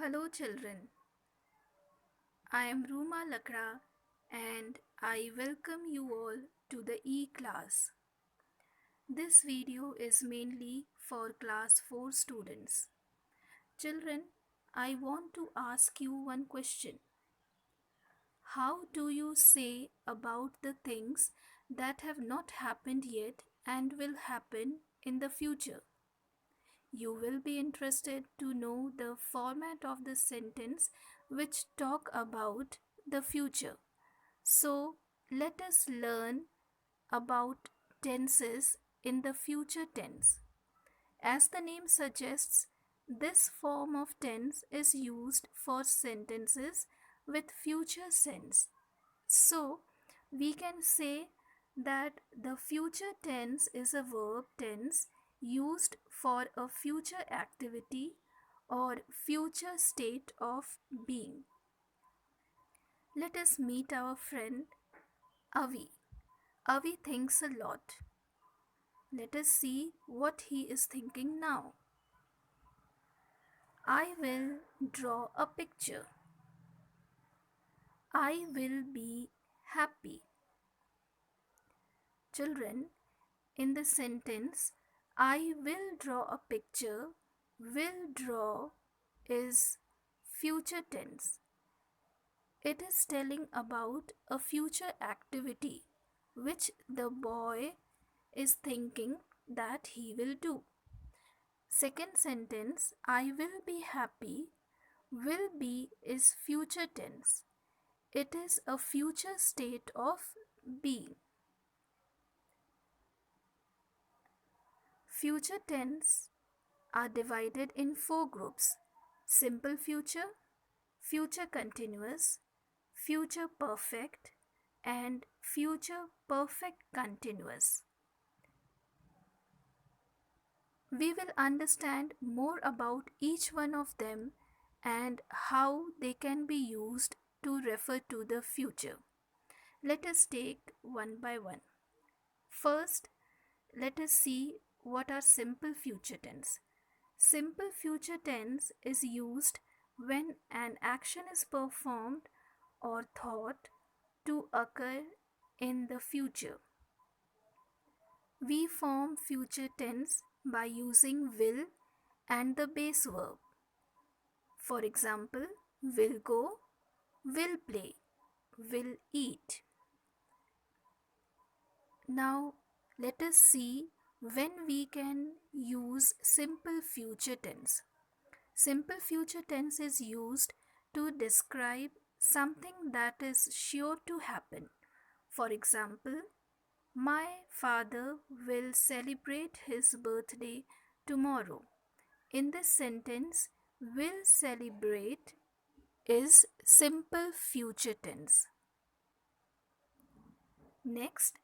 Hello children, I am Ruma and I welcome you all to the E-class. This video is mainly for class 4 students. Children, I want to ask you one question. How do you say about the things that have not happened yet and will happen in the future? You will be interested to know the format of the sentence which talk about the future. So let us learn about tenses in the future tense. As the name suggests, this form of tense is used for sentences with future sense. So we can say that the future tense is a verb tense used for a future activity or future state of being. Let us meet our friend Avi. Avi thinks a lot. Let us see what he is thinking now. I will draw a picture. I will be happy. Children, in the sentence, I will draw a picture, will draw is future tense. It is telling about a future activity which the boy is thinking that he will do. Second sentence, I will be happy. Will be is future tense. It is a future state of being. Future tense are divided in four groups: simple future, future continuous, future perfect, and future perfect continuous. We will understand more about each one of them and how they can be used to refer to the future. Let us take one by one. First, let us see what are simple future tense. Simple future tense is used when an action is performed or thought to occur in the future. We form future tense by using will and the base verb. For example, will go, will play, will eat. Now, let us see when we can use simple future tense. Simple future tense is used to describe something that is sure to happen. For example, my father will celebrate his birthday tomorrow. In this sentence, will celebrate is simple future tense. Next,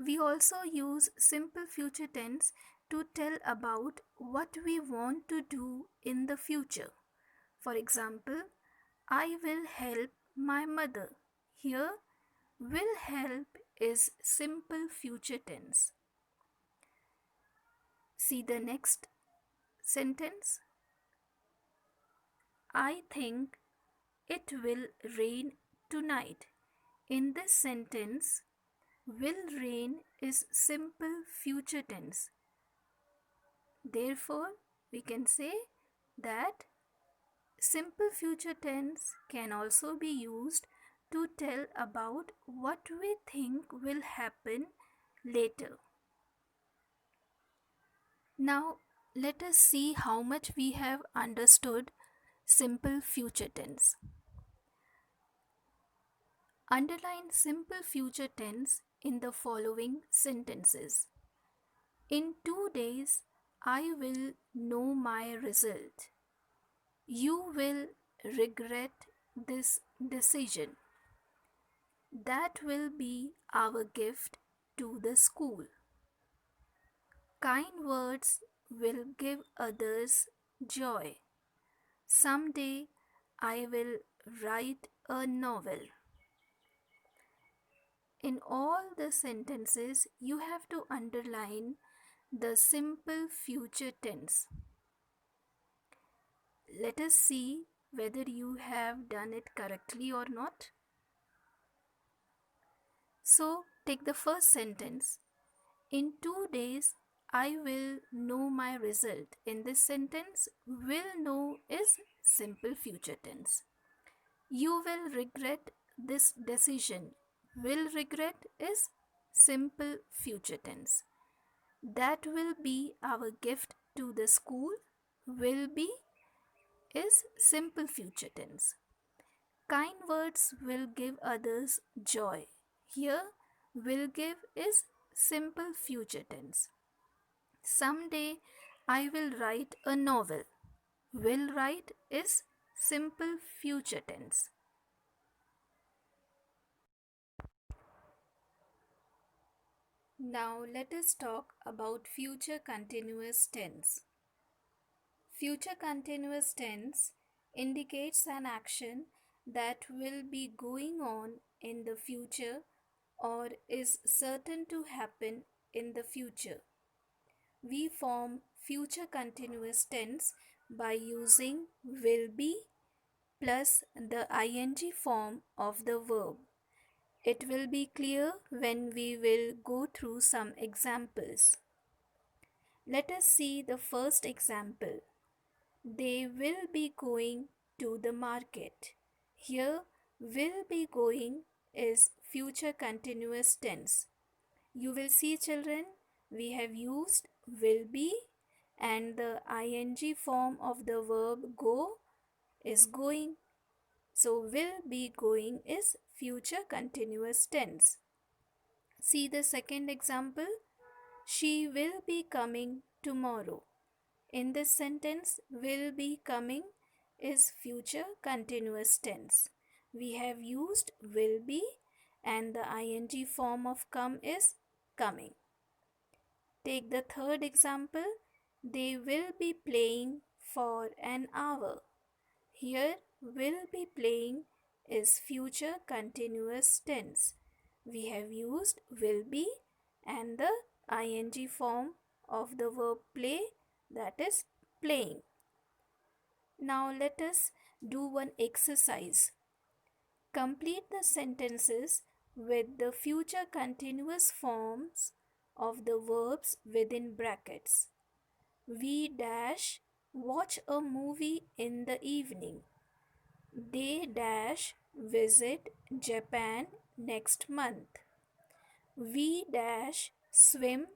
we also use simple future tense to tell about what we want to do in the future. For example, I will help my mother. Here, will help is simple future tense. See the next sentence. I think it will rain tonight. In this sentence, will rain is simple future tense. Therefore, we can say that simple future tense can also be used to tell about what we think will happen later. Now, let us see how much we have understood simple future tense. Underline simple future tense in the following sentences. In 2 days, I will know my result. You will regret this decision. That will be our gift to the school. Kind words will give others joy. Someday I will write a novel. In all the sentences, you have to underline the simple future tense. Let us see whether you have done it correctly or not. So, take the first sentence. In 2 days, I will know my result. In this sentence, will know is simple future tense. You will regret this decision. Will regret is simple future tense. That will be our gift to the school. Will be is simple future tense. Kind words will give others joy. Here, will give is simple future tense. Someday I will write a novel. Will write is simple future tense. Now let us talk about future continuous tense. Future continuous tense indicates an action that will be going on in the future or is certain to happen in the future. We form future continuous tense by using will be plus the ing form of the verb. It will be clear when we will go through some examples. Let us see the first example. They will be going to the market. Here, will be going is future continuous tense. You will see, children, we have used will be and the ing form of the verb go is going. So, will be going is future continuous tense. See the second example. She will be coming tomorrow. In this sentence, will be coming is future continuous tense. We have used will be and the ing form of come is coming. Take the third example. They will be playing for an hour. Here, will be playing is future continuous tense. We have used will be and the ing form of the verb play, that is playing. Now let us do one exercise. Complete the sentences with the future continuous forms of the verbs within brackets. We dash watch a movie in the evening. They dash visit Japan next month. We dash swim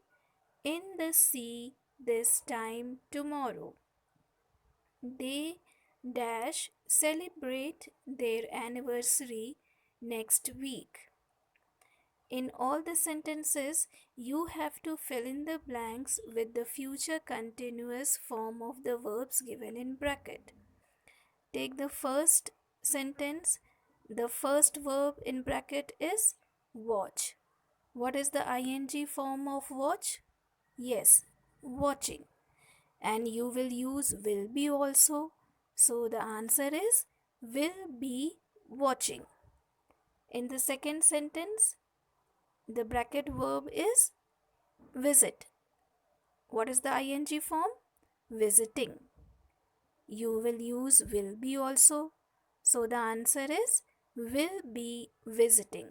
in the sea this time tomorrow. They dash celebrate their anniversary next week. In all the sentences, you have to fill in the blanks with the future continuous form of the verbs given in bracket. Take the first sentence. The first verb in bracket is watch. What is the ing form of watch? Yes, watching. And you will use will be also. So the answer is will be watching. In the second sentence, the bracket verb is visit. What is the ing form? Visiting. You will use will be also. So the answer is will be visiting.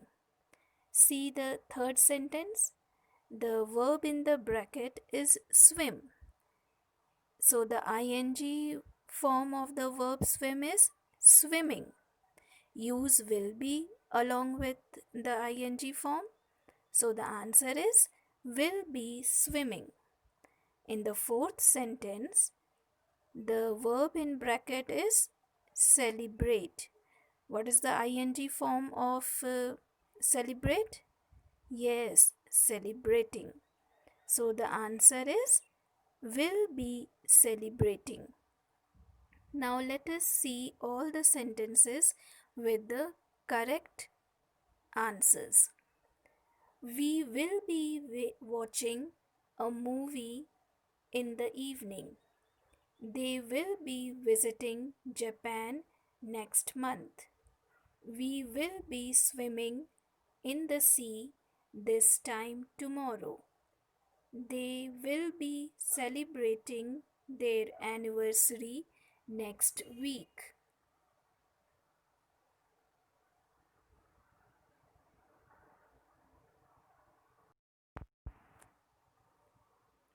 See the third sentence. The verb in the bracket is swim. So the ing form of the verb swim is swimming. Use will be along with the ing form. So the answer is will be swimming. In the fourth sentence, the verb in bracket is celebrate. What is the ing form of celebrate? Yes, celebrating. So the answer is will be celebrating. Now let us see all the sentences with the correct answers. We will be watching a movie in the evening. They will be visiting Japan next month. We will be swimming in the sea this time tomorrow. They will be celebrating their anniversary next week.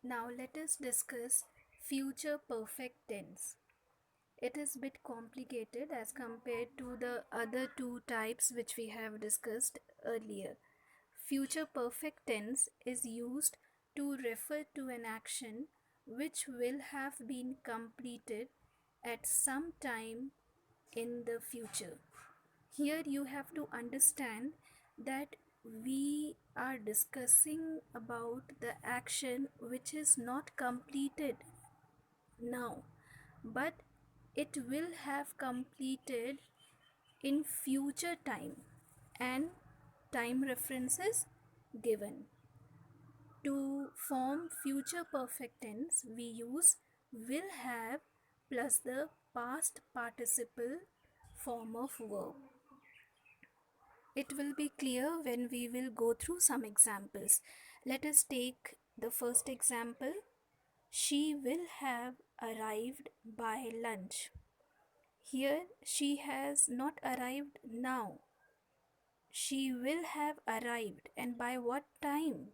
Now let us discuss future perfect tense. It is a bit complicated as compared to the other two types which we have discussed earlier. Future perfect tense is used to refer to an action which will have been completed at some time in the future. Here you have to understand that we are discussing about the action which is not completed now, but it will have completed in future time, and time references given. To form future perfect tense, we use will have plus the past participle form of verb. It will be clear when we will go through some examples. Let us take the first example. She will have arrived by lunch. Here, she has not arrived now. She will have arrived, and by what time?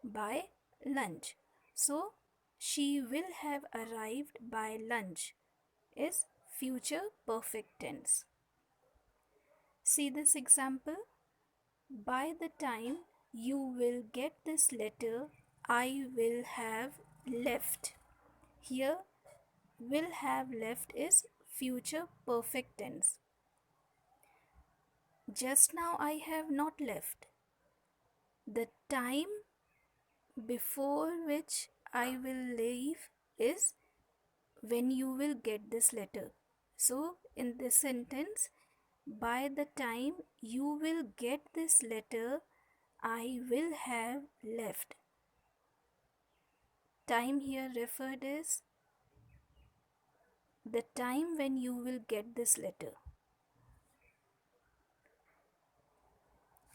By lunch. So, she will have arrived by lunch is future perfect tense. See this example. By the time you will get this letter, I will have left. Here, will have left is future perfect tense. Just now I have not left. The time before which I will leave is when you will get this letter. So, in this sentence, by the time you will get this letter, I will have left. Time here referred is the time when you will get this letter.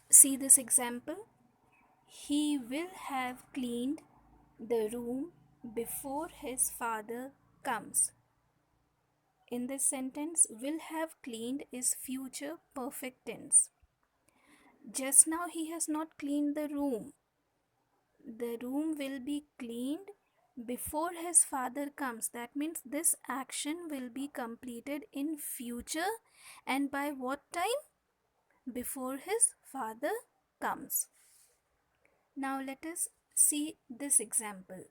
See this example. He will have cleaned the room before his father comes. In this sentence, will have cleaned is future perfect tense. Just now he has not cleaned the room. The room will be cleaned before his father comes. That means this action will be completed in future, and by what time? Before his father comes. Now let us see this example.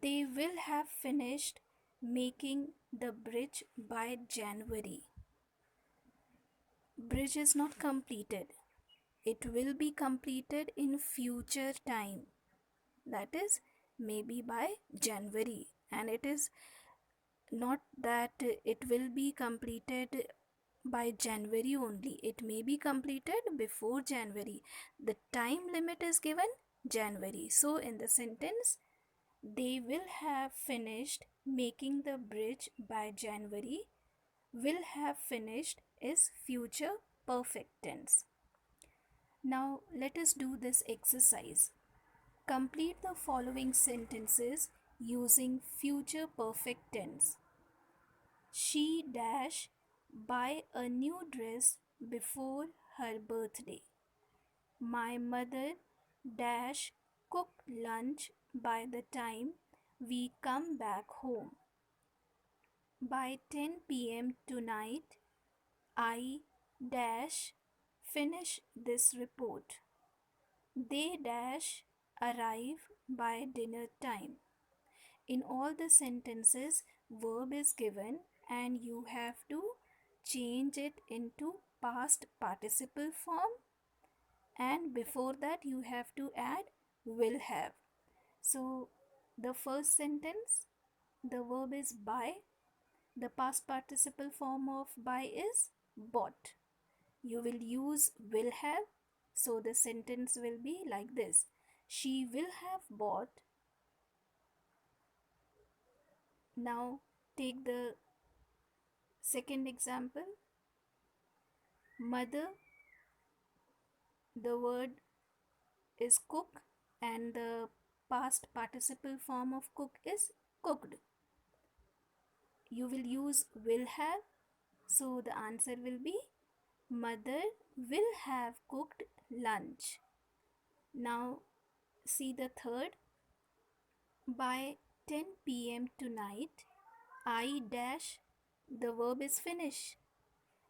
They will have finished making the bridge by January. Bridge is not completed. It will be completed in future time. That is maybe by January, and it is not that it will be completed by January only. It may be completed before January. The time limit is given January. So in the sentence, they will have finished making the bridge by January. Will have finished is future perfect tense. Now let us do this exercise. Complete the following sentences using future perfect tense. She dash buy a new dress before her birthday. My mother dash cook lunch by the time we come back home. By 10 p.m. tonight, I dash finish this report. They dash arrive by dinner time. In all the sentences, verb is given and you have to change it into past participle form, and before that you have to add will have. So the first sentence, the verb is buy. The past participle form of buy is bought. You will use will have. So the sentence will be like this. She will have bought. Now take the second example. Mother, the word is cook and the past participle form of cook is cooked. You will use will have. So the answer will be mother will have cooked lunch. Now see the third. By 10 p.m. tonight, I dash, the verb is finish.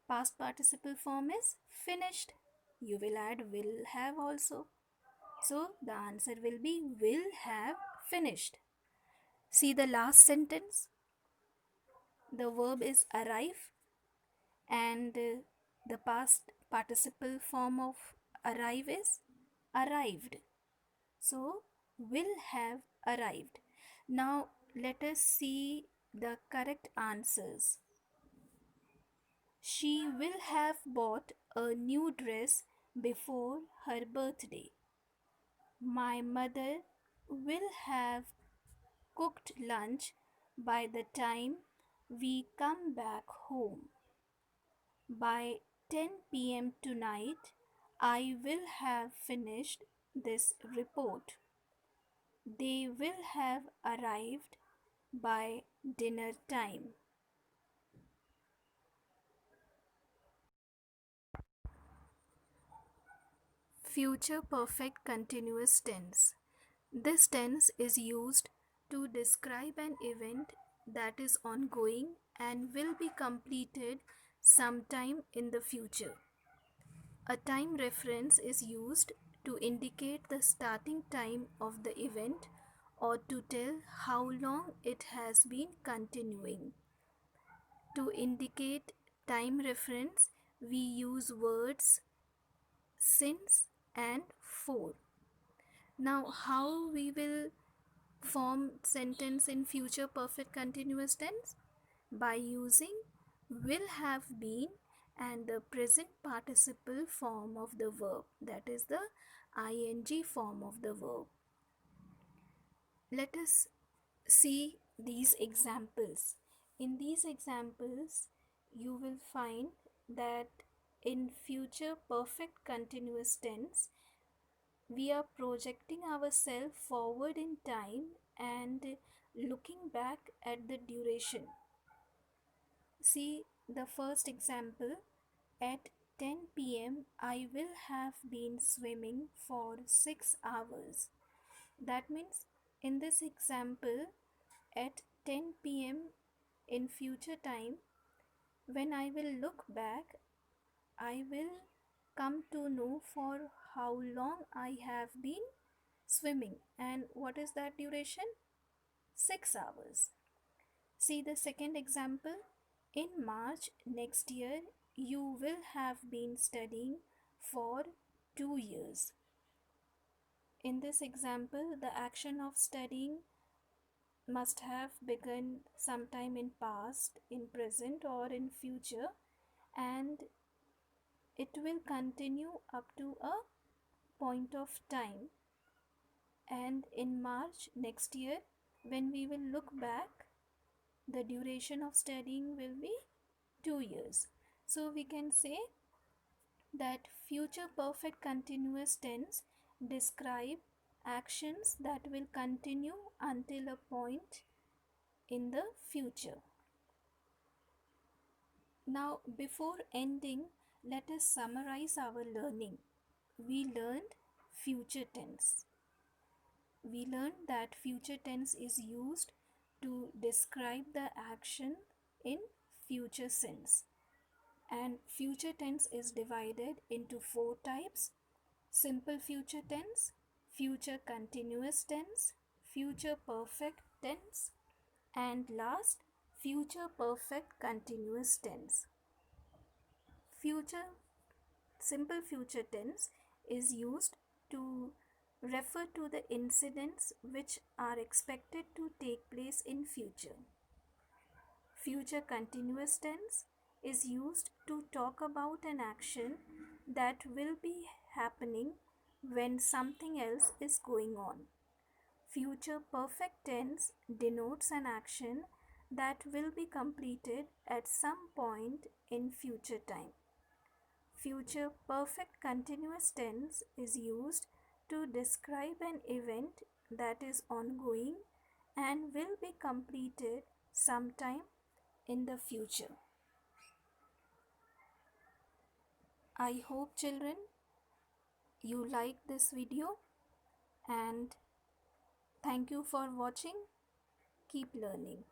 Past participle form is finished. You will add will have also. So the answer will be will have finished. See the last sentence. The verb is arrive and the past participle form of arrive is arrived. So will have arrived. Now let us see the correct answers. She will have bought a new dress before her birthday. My mother will have cooked lunch by the time we come back home. By 10 p.m. tonight, I will have finished this report. They will have arrived by dinner time. Future perfect continuous tense. This tense is used to describe an event that is ongoing and will be completed sometime in the future. A time reference is used to indicate the starting time of the event or to tell how long it has been continuing. To indicate time reference, we use words since and for. Now, how we will form sentence in future perfect continuous tense? By using will have been and the present participle form of the verb, that is the ing form of the verb. Let us see these examples. In these examples, you will find that in future perfect continuous tense, we are projecting ourselves forward in time and looking back at the duration. See the first example. At 10 p.m., I will have been swimming for 6 hours. That means, in this example, at 10 p.m. in future time, when I will look back, I will come to know for how long I have been swimming and what is that duration? 6 hours. See the second example. In March next year, you will have been studying for 2 years. In this example, the action of studying must have begun sometime in past, in present, or in future, and it will continue up to a point of time. And in March next year, when we will look back, the duration of studying will be 2 years. So we can say that future perfect continuous tense describe actions that will continue until a point in the future. Now, before ending, let us summarize our learning. We learned future tense. We learned that future tense is used to describe the action in future sense. And future tense is divided into 4 types: simple future tense, future continuous tense, future perfect tense, and last, future perfect continuous tense. Future simple future tense is used to refer to the incidents which are expected to take place in future. Future continuous tense is used to talk about an action that will be happening when something else is going on. Future perfect tense denotes an action that will be completed at some point in future time. Future perfect continuous tense is used to describe an event that is ongoing and will be completed sometime in the future. I hope, children, you like this video and Thank you for watching. Keep learning.